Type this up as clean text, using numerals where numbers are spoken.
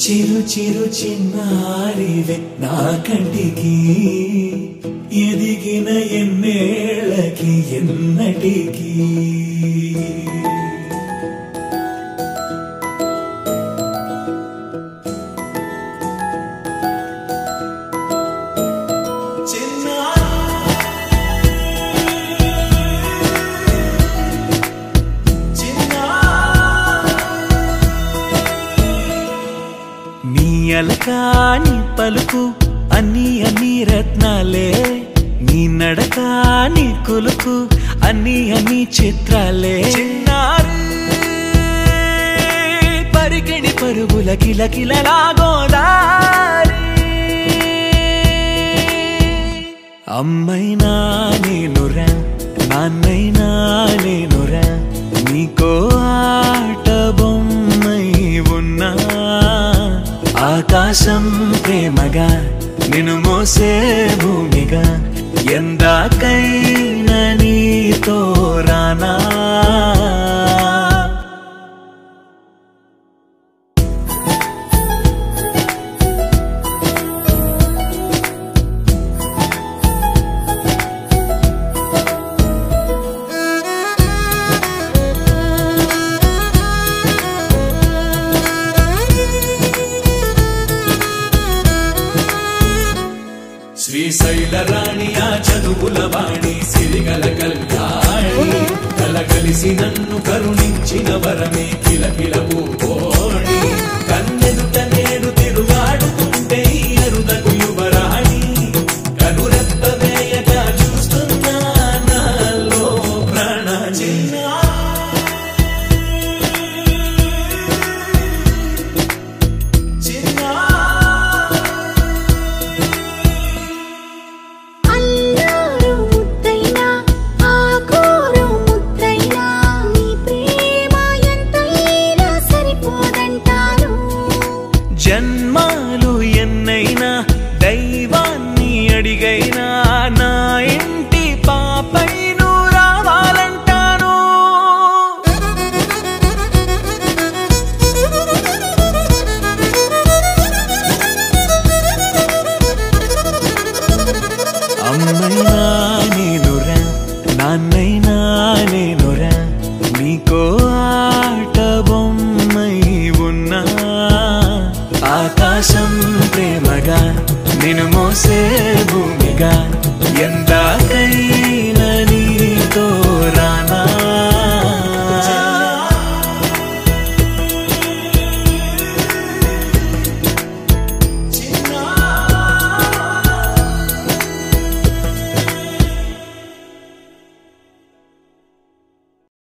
చిరు చిరు చిన్నారివే నా కంటికి ఎదిగిన ఎన్నేళ్ళకి ఎన్నటికి అలకాని పలుకు అన్ని అన్ని రత్నాలే నీ నడకాని కులుకు అన్ని అన్ని చిత్రాలే చిన్నారు పరికిణి పరుగుల కిలకిలలా గోదారి అమ్మైనా నేనురా నాన్నైనా నేనురా నీకో ఆట బొమ్మై ఉన్నా ఆకాశం ప్రేమగా నిన్ను మోసే భూమిగా ఎందాకైనా నీతో రానా శ్రీశైల రాణి ఆ చదువుల వాణి సిరిగల కళ్యాణి కలగలిసి నన్ను కరుణించిన వరమే కిలకిల పూకోణి కన్నెదుట నేడు తిరుగాడుతుంటే అరుదకు యువరాణి కనురెప్ప వేయక చూస్తున్నా నాలో ప్రాణ చిన్న జన్మాలు ఎన్నైనా దైవాన్ని అడిగైనా నా ఇంటి పాపై నువ్వు రావాలంటాను అమ్మైనా నేనురా నాన్నైనా నేనురా నీకో ఆట బొమ్మై ఉన్నా ఆకాశం ప్రేమగా నిన్ను మోసే భూమిగా